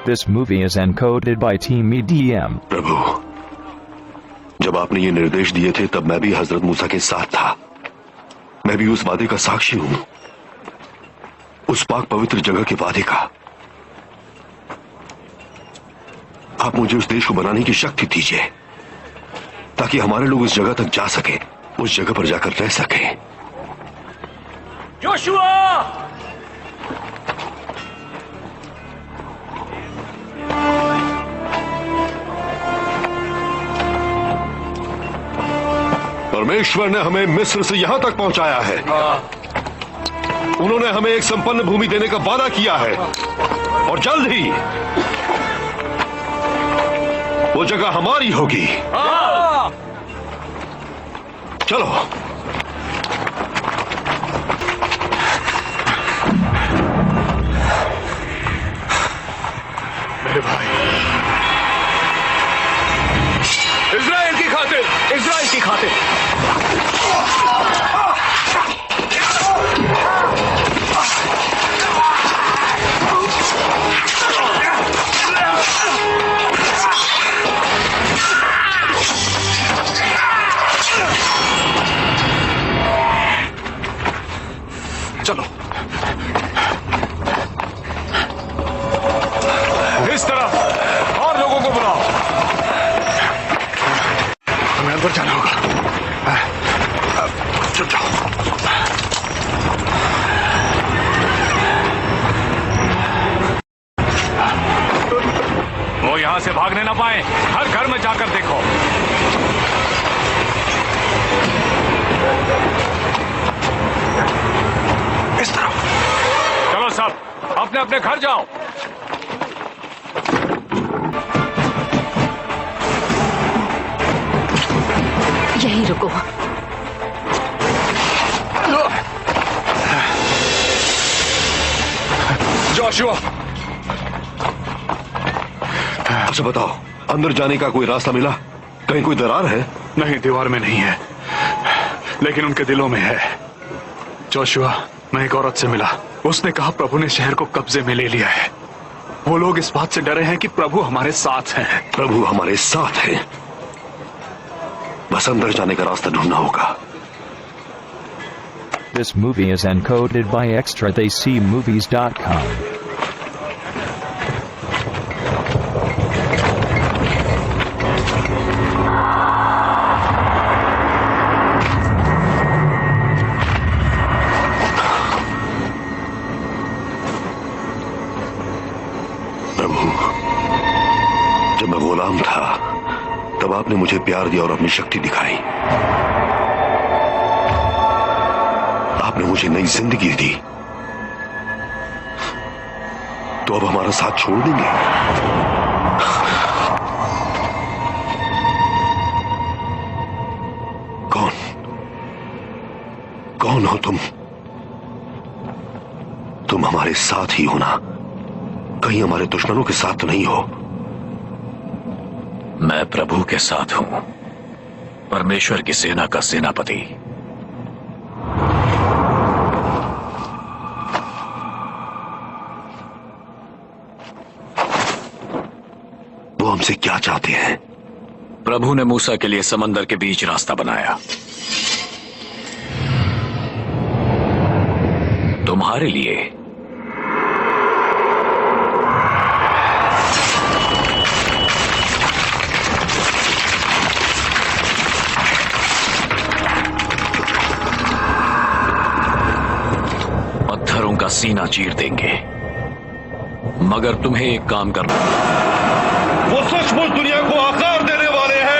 This movie is encoded by Team EDM. प्रभु, जब आपने ये निर्देश दिए थे तब मैं भी हजरत मूसा के साथ था। मैं भी उस वादे का साक्षी हूं, उस पाक पवित्र जगह के वादे का। आप मुझे उस देश को बनाने की शक्ति दीजिए ताकि हमारे लोग उस जगह तक जा सके, उस जगह पर जाकर रह सके। जोशुआ! परमेश्वर ने हमें मिस्र से यहां तक पहुंचाया है। उन्होंने हमें एक संपन्न भूमि देने का वादा किया है और जल्द ही वो जगह हमारी होगी। चलो। मेरे भाई, इज़राइल की खातिर, इज़राइल की खातिर। चलो, इस तरफ और लोगों को बुलाओ। हमें अंदर जाना होगा। चल जाओ। वो यहां से भागने ना पाए। हर घर में जाकर देखो। इस तरफ। चलो सब, अपने अपने घर जाओ। यहीं रुको। जोशुआ, अच्छा बताओ, अंदर जाने का कोई रास्ता मिला? कहीं कोई दरार है? नहीं, दीवार में नहीं है, लेकिन उनके दिलों में है। जोशुआ, मैं एक औरत से मिला। उसने कहा प्रभु ने शहर को कब्जे में ले लिया है। वो लोग इस बात से डरे हैं कि प्रभु हमारे साथ हैं। प्रभु हमारे साथ है, बस अंदर जाने का रास्ता ढूंढना होगा। This movie is encoded by extratheyseemovies.com. प्रभु, जब मैं गुलाम था तब आपने मुझे प्यार दिया और अपनी शक्ति दिखाई। आपने मुझे नई जिंदगी दी, तो अब हमारा साथ छोड़ देंगे? कौन हो तुम? तुम हमारे साथ ही हो ना? कहीं हमारे दुश्मनों के साथ तो नहीं हो? मैं प्रभु के साथ हूं, परमेश्वर की सेना का सेनापति। वो हमसे क्या चाहते हैं? प्रभु ने मूसा के लिए समंदर के बीच रास्ता बनाया। तुम्हारे लिए पत्थरों का सीना चीर देंगे, मगर तुम्हें एक काम करना है। वो सचमुच दुनिया को आकार देने वाले हैं।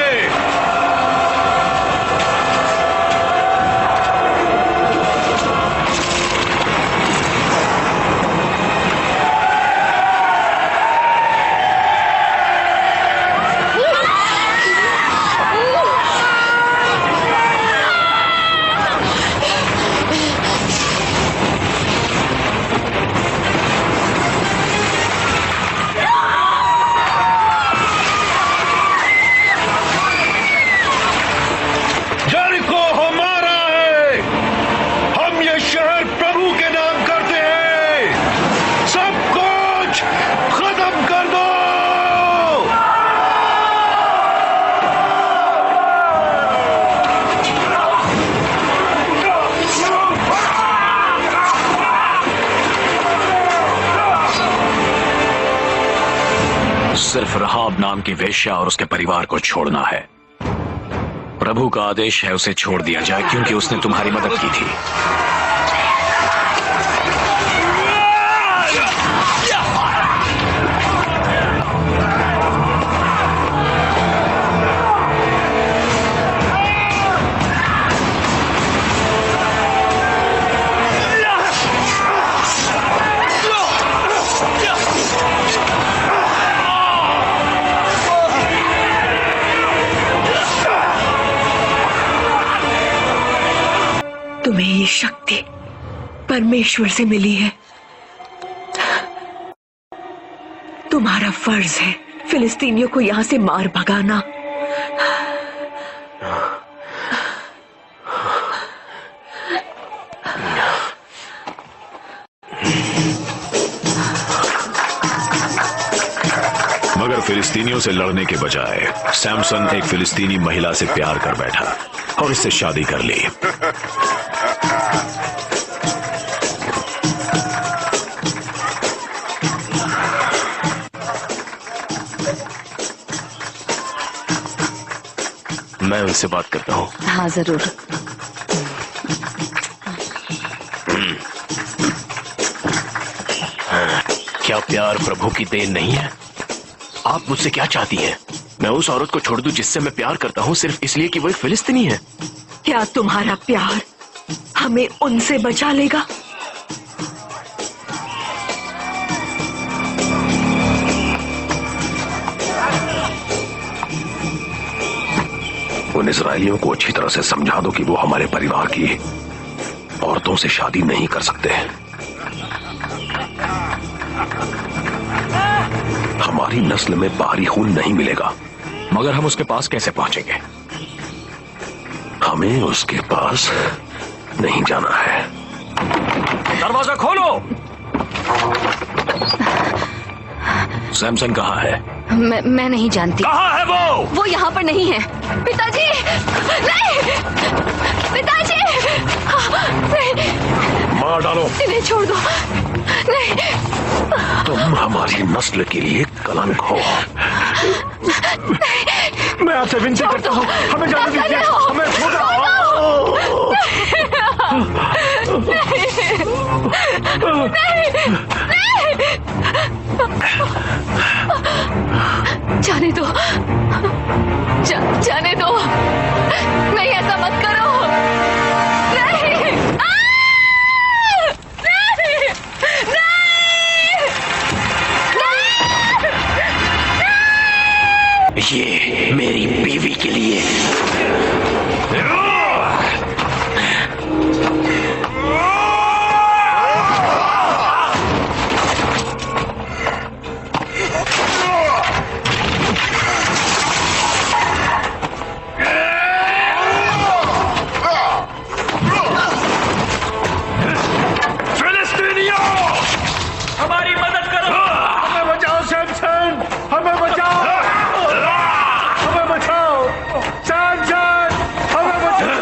सिर्फ रहाब नाम की वेश्या और उसके परिवार को छोड़ना है। प्रभु का आदेश है उसे छोड़ दिया जाए क्योंकि उसने तुम्हारी मदद की थी। तुम्हें ये शक्ति परमेश्वर से मिली है। तुम्हारा फर्ज है फिलिस्तीनियों को यहां से मार भगाना। मगर फिलिस्तीनियों से लड़ने के बजाय सैमसन एक फिलिस्तीनी महिला से प्यार कर बैठा और इससे शादी कर ली। मैं उनसे बात करता हूँ। हाँ जरूर। क्या प्यार प्रभु की देन नहीं है? आप मुझसे क्या चाहती हैं? मैं उस औरत को छोड़ दूं जिससे मैं प्यार करता हूँ सिर्फ इसलिए कि वो एक फिलिस्तीनी है? क्या तुम्हारा प्यार हमें उनसे बचा लेगा? उन इजरायलियों को अच्छी तरह से समझा दो कि वो हमारे परिवार की औरतों से शादी नहीं कर सकते। हमारी नस्ल में बाहरी खून नहीं मिलेगा। मगर हम उसके पास कैसे पहुंचेंगे? हमें उसके पास नहीं जाना है। दरवाजा खोलो। सैमसन कहाँ है? मैं नहीं जानती। कहाँ है वो यहाँ पर नहीं है। पिताजी नहीं, पिताजी नहीं, मार डालो। इन्हें छोड़ दो। नहीं, तुम हमारी नस्ल के लिए कलंक हो। मैं आपसे विनती करता हूँ, हमें जाने दीजिए, हमें जाने दो, जाने दो। नहीं, ऐसा मत करो। नहीं, नहीं, नहीं। ये मेरी बीवी के लिए। हमारी मदद करो। हमें बचाओ सैमसन, हमें बचाओ, हमें बचाओ सैमसन, हमें बचाओ।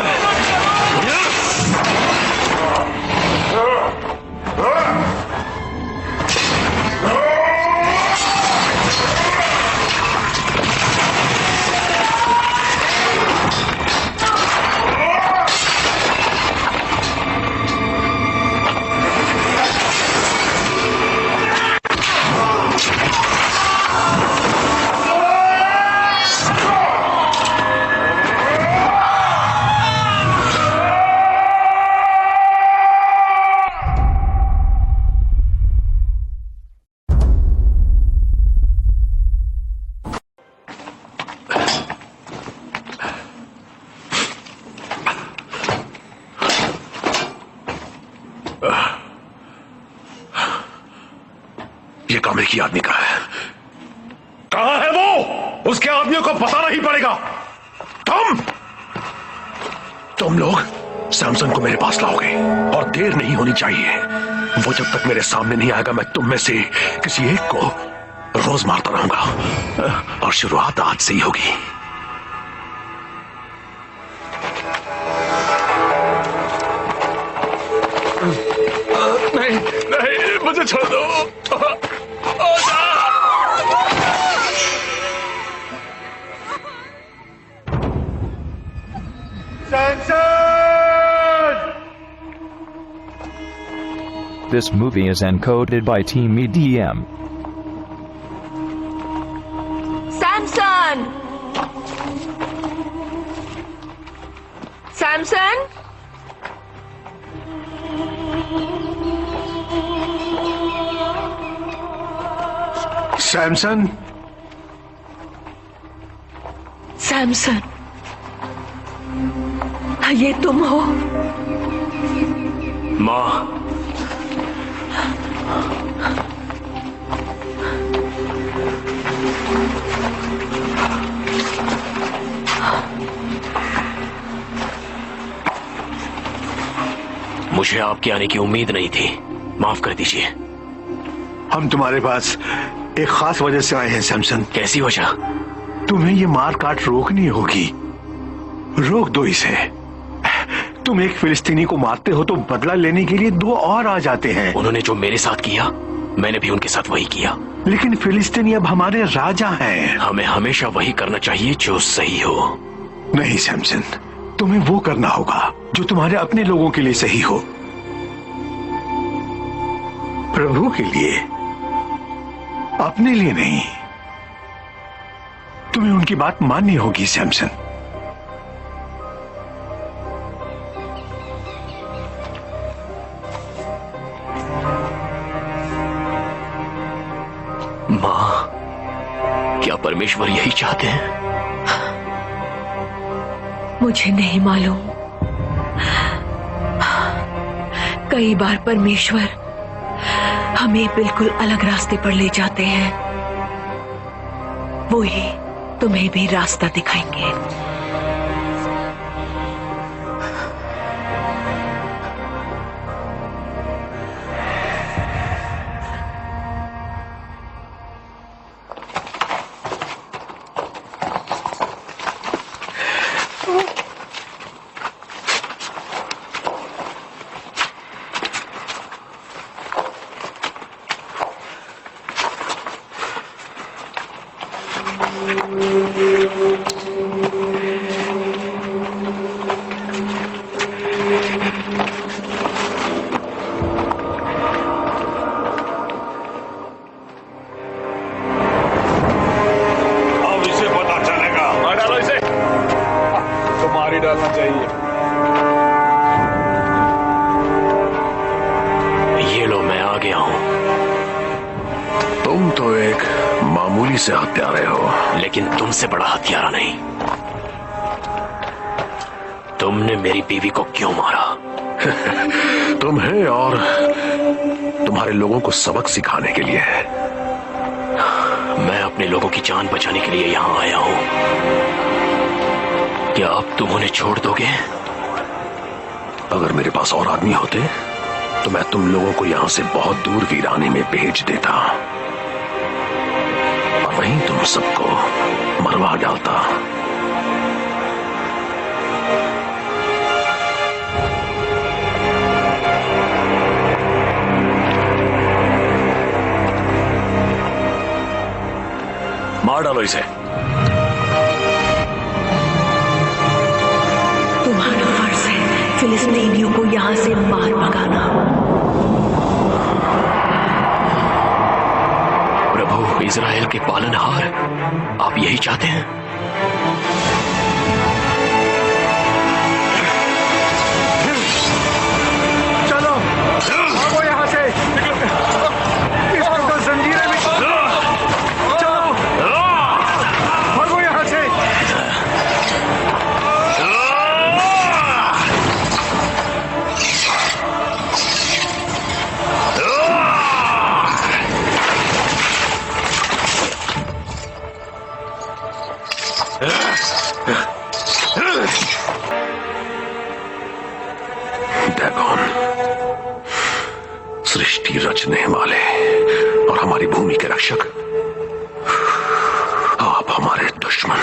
ये कामरे की आदमी कहाँ है? कहाँ है वो? उसके आदमियों को बताना ही पड़ेगा। तुम लोग सैमसन को मेरे पास लाओगे और देर नहीं होनी चाहिए। वो जब तक मेरे सामने नहीं आएगा मैं तुम में से किसी एक को रोज मारता रहूंगा और शुरुआत आज से ही होगी। नहीं नहीं, मुझे छोड़ दो। this movie is encoded by Team EDM. Samson! Samson! Samson, Samson, ये तुम हो? माँ, मुझे आपके आने की उम्मीद नहीं थी। माफ कर दीजिए। हम तुम्हारे पास एक खास वजह से आए हैं सैमसन। कैसी वजह? तुम्हें ये मार काट रोकनी होगी। रोक दो इसे। तुम एक फिलिस्तीनी को मारते हो तो बदला लेने के लिए दो और आ जाते हैं। उन्होंने जो मेरे साथ किया, मैंने भी उनके साथ वही किया। लेकिन फिलिस्तीनी अब हमारे राजा हैं। हमें हमेशा वही करना चाहिए जो सही हो। नहीं सैमसन, तुम्हें वो करना होगा जो तुम्हारे अपने लोगों के लिए सही हो, प्रभु के लिए, अपने लिए नहीं। तुम्हें उनकी बात माननी होगी सैमसन। माँ, क्या परमेश्वर यही चाहते हैं? मुझे नहीं मालूम। कई बार परमेश्वर हमें बिल्कुल अलग रास्ते पर ले जाते हैं। वो ही तुम्हें भी रास्ता दिखाएंगे। डालना चाहिए। ये लो, मैं आ गया हूं। तुम तो एक मामूली से हत्यारे हो, लेकिन तुमसे बड़ा हत्यारा नहीं। तुमने मेरी बीवी को क्यों मारा? तुम्हें और तुम्हारे लोगों को सबक सिखाने के लिए। मैं अपने लोगों की जान बचाने के लिए यहां आया हूं। क्या अब तुम उन्हें छोड़ दोगे? अगर मेरे पास और आदमी होते तो मैं तुम लोगों को यहां से बहुत दूर वीराने में भेज देता और वहीं तुम सबको मरवा डालता। मार डालो इसे। तुम्हारा फर्ज है फिलिस्तीनियों को यहां से मार भगाना। प्रभु इज़राइल के पालनहार, आप यही चाहते हैं? चलो भागो यहां से। इसको तो जंजीरें में चलो भागो यहां से। दागोन, सृष्टि रचने वाले और हमारी भूमि के रक्षक, आप हमारे दुश्मन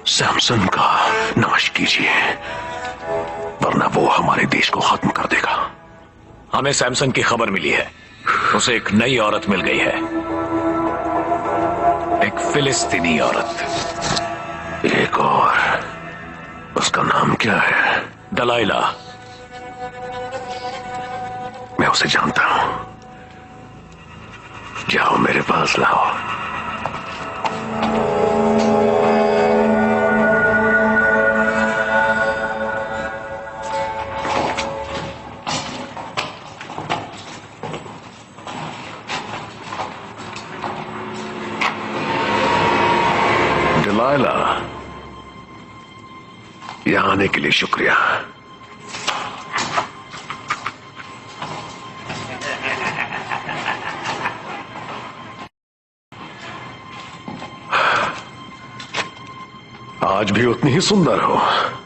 सैमसन का नाश कीजिए, वरना वो हमारे देश को खत्म कर देगा। हमें सैमसन की खबर मिली है। उसे एक नई औरत मिल गई है, एक फिलिस्तीनी औरत। एक और, उसका नाम क्या है? दलाइला। मैं उसे जानता हूं। जाओ मेरे पास लाओ। डिलाइला, यहां आने के लिए शुक्रिया। आज भी उतनी ही सुंदर हो।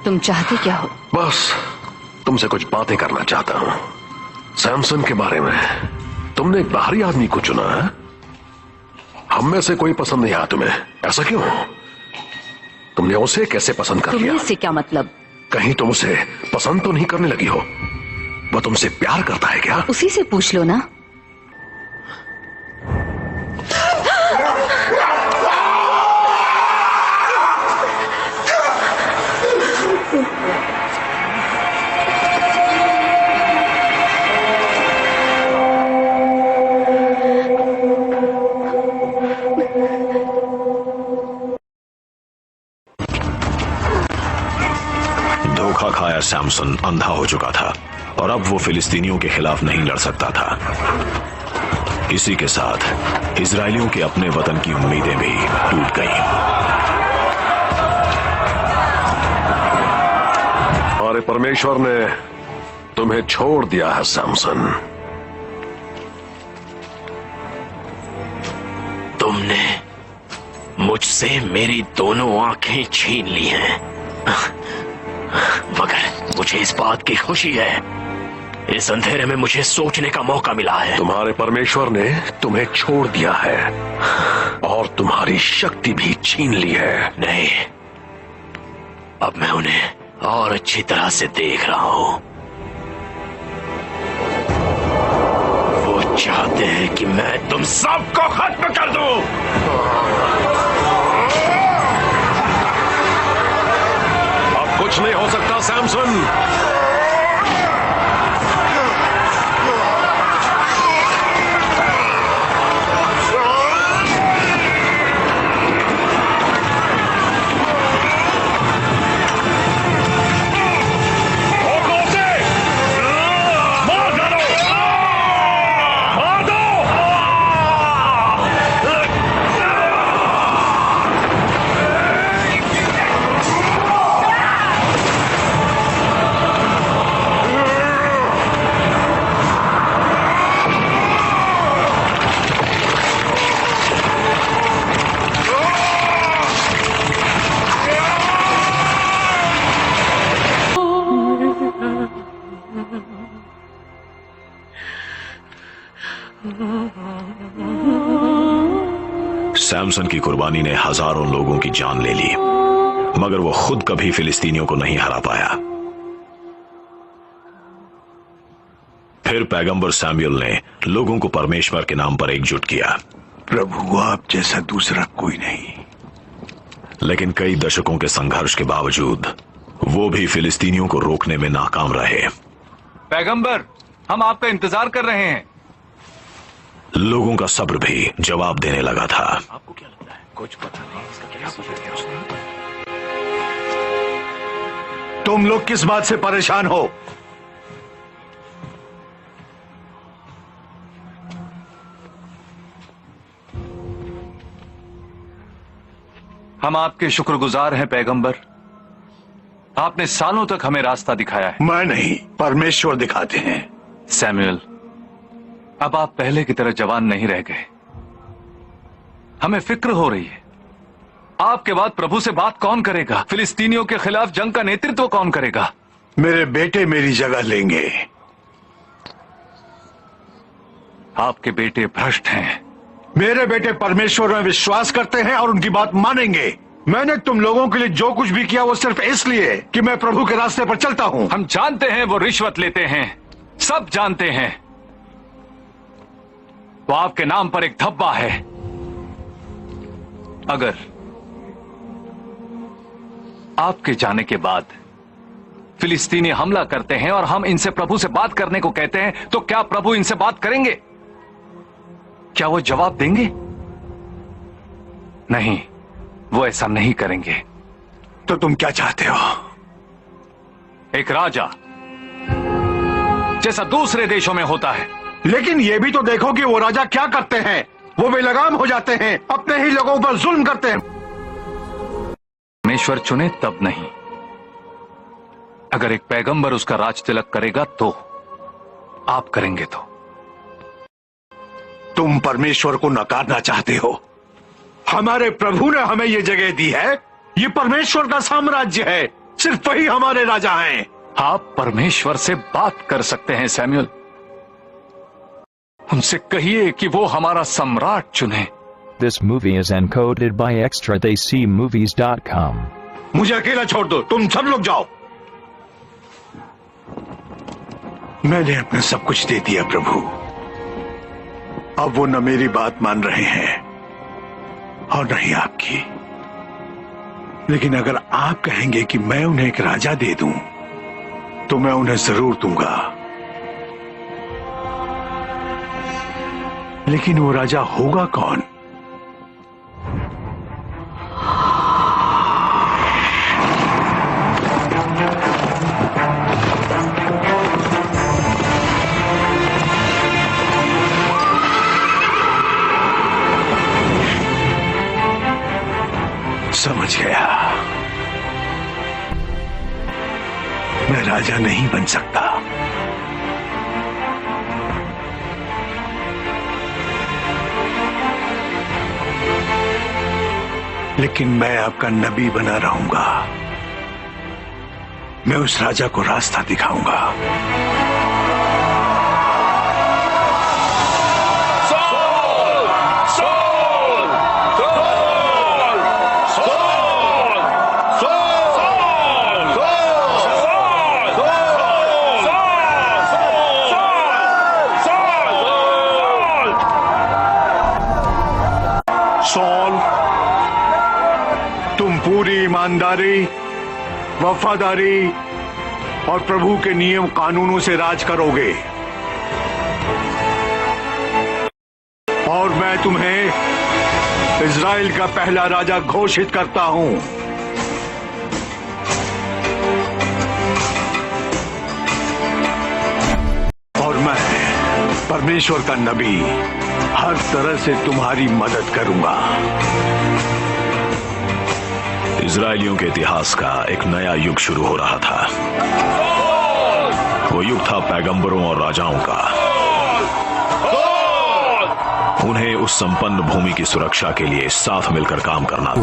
तुम चाहते क्या हो? बस तुमसे कुछ बातें करना चाहता हूं। सैमसन के बारे में। तुमने एक बाहरी आदमी को चुना है। हम में से कोई पसंद नहीं आया तुम्हें, ऐसा क्यों? तुमने उसे कैसे पसंद कर लिया? तुम्हें इससे क्या मतलब? कहीं तुम उसे पसंद तो नहीं करने लगी हो? वो तुमसे प्यार करता है क्या? उसी से पूछ लो ना। धोखा खाया सैमसन अंधा हो चुका था और अब वो फिलिस्तीनियों के खिलाफ नहीं लड़ सकता था। इसी के साथ इजरायलियों के अपने वतन की उम्मीदें भी टूट गईं। हमारे परमेश्वर ने तुम्हें छोड़ दिया है सैमसन। तुमने मुझसे मेरी दोनों आंखें छीन ली हैं, मगर मुझे इस बात की खुशी है, इस अंधेरे में मुझे सोचने का मौका मिला है। तुम्हारे परमेश्वर ने तुम्हें छोड़ दिया है और तुम्हारी शक्ति भी छीन ली है। नहीं, अब मैं उन्हें और अच्छी तरह से देख रहा हूं। वो चाहते हैं कि मैं तुम सबको खत्म कर दूं। अब कुछ नहीं हो सकता सैमसन। सैमसन की कुर्बानी ने हजारों लोगों की जान ले ली, मगर वो खुद कभी फिलिस्तीनियों को नहीं हरा पाया। फिर पैगंबर सैमुएल ने लोगों को परमेश्वर के नाम पर एकजुट किया। प्रभु आप जैसा दूसरा कोई नहीं। लेकिन कई दशकों के संघर्ष के बावजूद वो भी फिलिस्तीनियों को रोकने में नाकाम रहे। पैगंबर, हम आपका इंतजार कर रहे हैं। लोगों का सब्र भी जवाब देने लगा था। आपको क्या लगता है? कुछ पता नहीं इसका क्या पता है उसने? तुम लोग किस बात से परेशान हो? हम आपके शुक्रगुजार हैं पैगंबर। आपने सालों तक हमें रास्ता दिखाया है। मैं नहीं, परमेश्वर दिखाते हैं। सैमुएल, अब आप पहले की तरह जवान नहीं रह गए। हमें फिक्र हो रही है, आपके बाद प्रभु से बात कौन करेगा? फिलिस्तीनियों के खिलाफ जंग का नेतृत्व कौन करेगा? मेरे बेटे मेरी जगह लेंगे। आपके बेटे भ्रष्ट हैं। मेरे बेटे परमेश्वर में विश्वास करते हैं और उनकी बात मानेंगे। मैंने तुम लोगों के लिए जो कुछ भी किया वो सिर्फ इसलिए कि मैं प्रभु के रास्ते पर चलता हूं। हम जानते हैं वो रिश्वत लेते हैं, सब जानते हैं। वो आपके नाम पर एक धब्बा है। अगर आपके जाने के बाद फिलिस्तीनी हमला करते हैं और हम इनसे प्रभु से बात करने को कहते हैं, तो क्या प्रभु इनसे बात करेंगे? क्या वो जवाब देंगे? नहीं, वो ऐसा नहीं करेंगे। तो तुम क्या चाहते हो? एक राजा जैसा दूसरे देशों में होता है। लेकिन ये भी तो देखो कि वो राजा क्या करते हैं। वो बेलगाम हो जाते हैं, अपने ही लोगों पर जुल्म करते हैं। परमेश्वर चुने तब नहीं, अगर एक पैगंबर उसका राज तिलक करेगा तो। आप करेंगे तो। तुम परमेश्वर को नकारना चाहते हो। हमारे प्रभु ने हमें ये जगह दी है। ये परमेश्वर का साम्राज्य है, सिर्फ वही हमारे राजा हैं। आप परमेश्वर से बात कर सकते हैं सैमुअल। उनसे कहिए कि वो हमारा सम्राट चुने। This movie is encoded by extratheyseemovies.com. मुझे अकेला छोड़ दो, तुम सब लोग जाओ। मैंने अपना सब कुछ दे दिया प्रभु। अब वो न मेरी बात मान रहे हैं और न ही आपकी। लेकिन अगर आप कहेंगे कि मैं उन्हें एक राजा दे दूं, तो मैं उन्हें जरूर दूंगा। लेकिन वो राजा होगा कौन? समझ गया। मैं राजा नहीं बन सकता। लेकिन मैं आपका नबी बना रहूंगा। मैं उस राजा को रास्ता दिखाऊंगा। सॉल, तुम पूरी ईमानदारी, वफादारी और प्रभु के नियम कानूनों से राज करोगे। और मैं तुम्हें इज़राइल का पहला राजा घोषित करता हूं। और मैं परमेश्वर का नबी हर तरह से तुम्हारी मदद करूंगा। इजरायलियों के इतिहास का एक नया युग शुरू हो रहा था। वो युग था पैगंबरों और राजाओं का। उन्हें उस संपन्न भूमि की सुरक्षा के लिए साथ मिलकर काम करना।